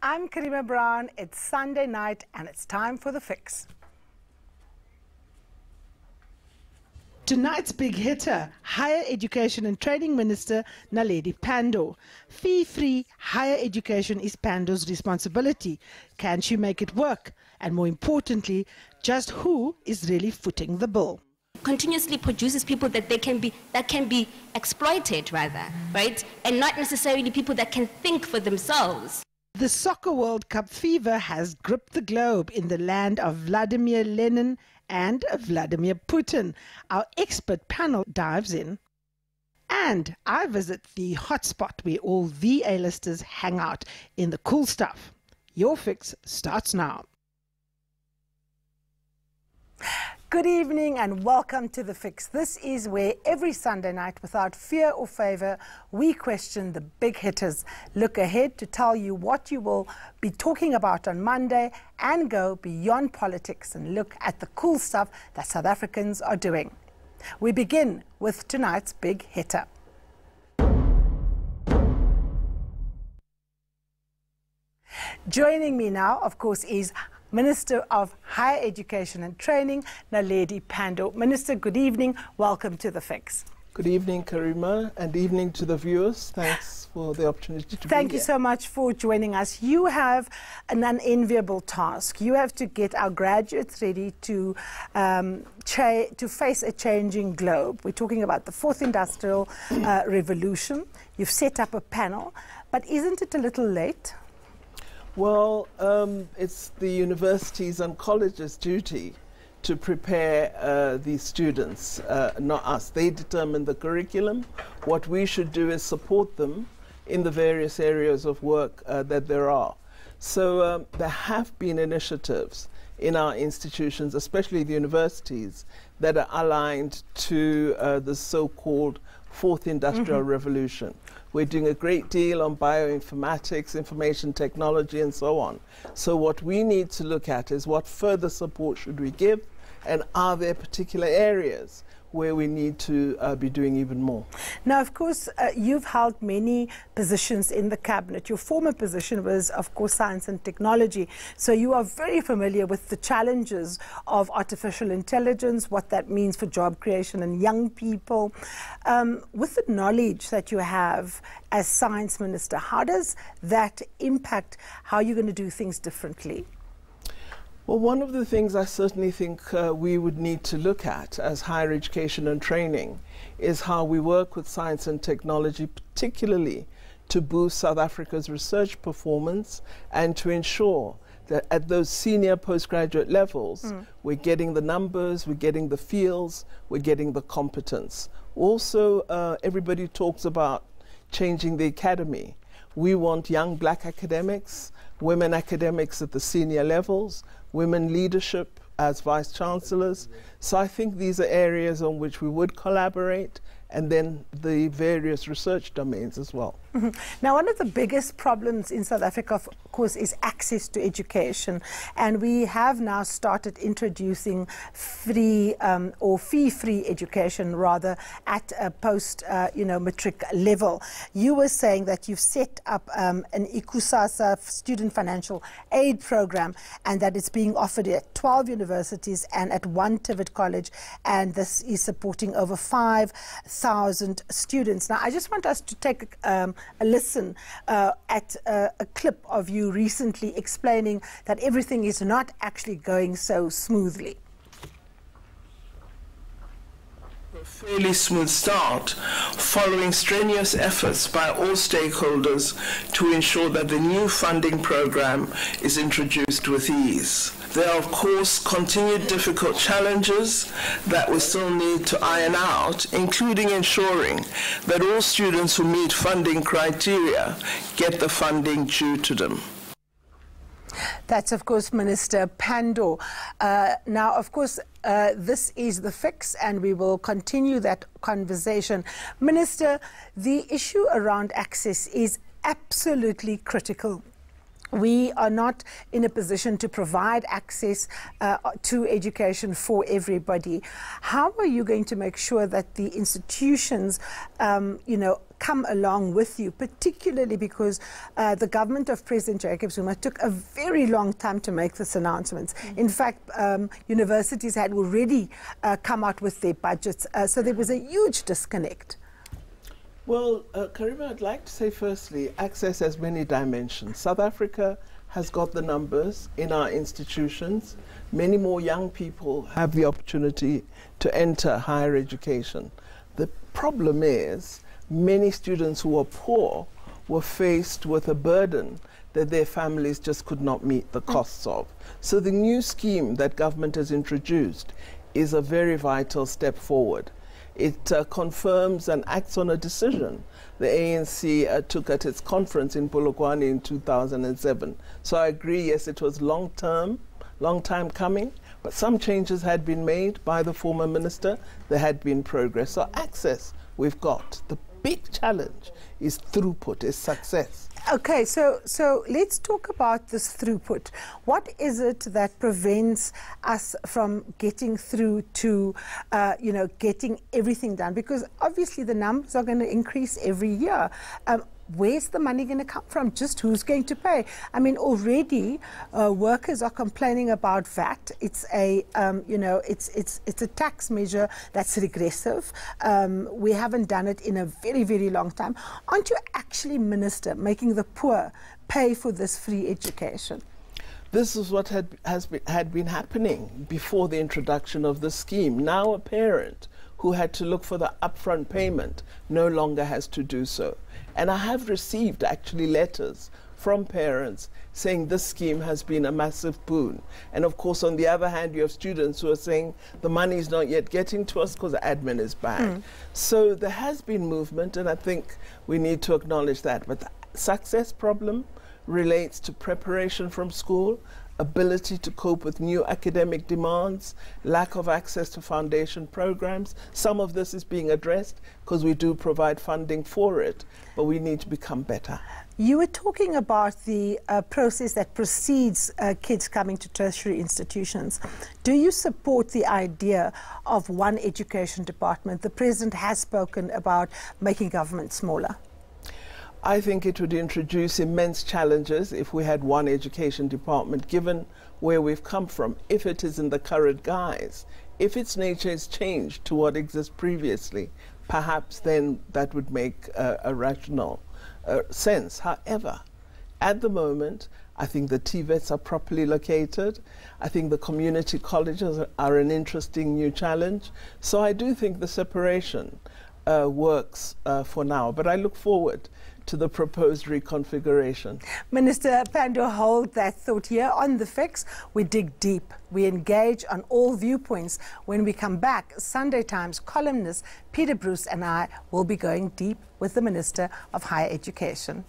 I'm Karima Brown. It's Sunday night and it's time for The Fix. Tonight's big hitter, Higher Education and Training Minister Naledi Pandor. Fee-free higher education is Pandor's responsibility. Can she make it work? And more importantly, just who is really footing the bill? Continuously produces people that can be exploited, rather, right? And not necessarily people that can think for themselves. The Soccer World Cup fever has gripped the globe in the land of Vladimir Lenin and Vladimir Putin. Our expert panel dives in. And I visit the hotspot where all the A-listers hang out in the cool stuff. Your Fix starts now. Good evening and welcome to The Fix. This is where every Sunday night, without fear or favour, we question the big hitters, look ahead to tell you what you will be talking about on Monday, and go beyond politics and look at the cool stuff that South Africans are doing. We begin with tonight's big hitter. Joining me now, of course, is Minister of Higher Education and Training, Naledi Pandor. Minister, good evening. Welcome to The Fix. Good evening, Karima, and evening to the viewers. Thanks for the opportunity to be here. Thank you so much for joining us. You have an unenviable task. You have to get our graduates ready to face a changing globe. We're talking about the fourth industrial revolution. You've set up a panel, but isn't it a little late? Well, it's the universities and colleges' duty to prepare these students, not us. They determine the curriculum. What we should do is support them in the various areas of work that there are. So there have been initiatives in our institutions, especially the universities, that are aligned to the so-called fourth industrial revolution. We're doing a great deal on bioinformatics, information technology, and so on. So what we need to look at is what further support should we give, and are there particular areas where we need to be doing even more. Now, of course, you've held many positions in the cabinet. Your former position was, of course, science and technology. So you are very familiar with the challenges of artificial intelligence, what that means for job creation and young people. With the knowledge that you have as science minister, how does that impact how you're going to do things differently? Well, one of the things I certainly think we would need to look at as higher education and training is how we work with science and technology, particularly to boost South Africa's research performance and to ensure that at those senior postgraduate levels, we're getting the numbers, we're getting the fields, we're getting the competence. Also, everybody talks about changing the academy. We want young black academics, women academics at the senior levels, women leadership as vice chancellors. So I think these are areas on which we would collaborate, and then the various research domains as well. Now, one of the biggest problems in South Africa, of course, is access to education. And we have now started introducing free or fee-free education, rather, at a post-matric level. You were saying that you've set up an ikusasa student financial aid program, and that it's being offered at 12 universities and at one TVET college, and this is supporting over 5,000 students. Now, I just want us to take a listen at a clip of you recently explaining that everything is not actually going so smoothly. A fairly smooth start following strenuous efforts by all stakeholders to ensure that the new funding program is introduced with ease. There are, of course, continued difficult challenges that we still need to iron out, including ensuring that all students who meet funding criteria get the funding due to them. That's, of course, Minister Pandor. Now, of course, this is The Fix, and we will continue that conversation. Minister, the issue around access is absolutely critical. We are not in a position to provide access to education for everybody. How are you going to make sure that the institutions, come along with you, particularly because the government of President Jacob Zuma took a very long time to make this announcement. In fact, universities had already come out with their budgets, so there was a huge disconnect. Well, Karima, I'd like to say firstly, access has many dimensions. South Africa has got the numbers in our institutions. Many more young people have the opportunity to enter higher education. The problem is many students who are poor were faced with a burden that their families just could not meet the costs of. So the new scheme that government has introduced is a very vital step forward. It confirms and acts on a decision the ANC took at its conference in Polokwane in 2007. So I agree, yes, it was long time coming, but some changes had been made by the former minister. There had been progress. So access we've got. The big challenge is throughput, is success. Okay, so let's talk about this throughput. What is it that prevents us from getting through to, getting everything done? Because obviously the numbers are going to increase every year. Where's the money going to come from? Just who's going to pay? I mean, already workers are complaining about VAT. It's a, it's a tax measure that's regressive. We haven't done it in a very, very long time. Aren't you actually, Minister, making the poor pay for this free education? This is what had been happening before the introduction of the scheme. Now a parent who had to look for the upfront payment no longer has to do so. And I have received actually letters from parents saying this scheme has been a massive boon. And of course, on the other hand, you have students who are saying the money is not yet getting to us because the admin is bad. So there has been movement, and I think we need to acknowledge that. But the success problem relates to preparation from school, ability to cope with new academic demands, lack of access to foundation programs. Some of this is being addressed because we do provide funding for it, but we need to become better. You were talking about the process that precedes kids coming to tertiary institutions. Do you support the idea of one education department? The President has spoken about making government smaller. I think it would introduce immense challenges if we had one education department, given where we've come from, if it is in the current guise. If its nature is changed to what exists previously, perhaps then that would make a rational sense. However, at the moment, I think the TVETs are properly located. I think the community colleges are an interesting new challenge. So I do think the separation works for now, but I look forward to the proposed reconfiguration. Minister Pandor, hold that thought here. On The Fix, we dig deep. We engage on all viewpoints. When we come back, Sunday Times columnist Peter Bruce and I will be going deep with the Minister of Higher Education.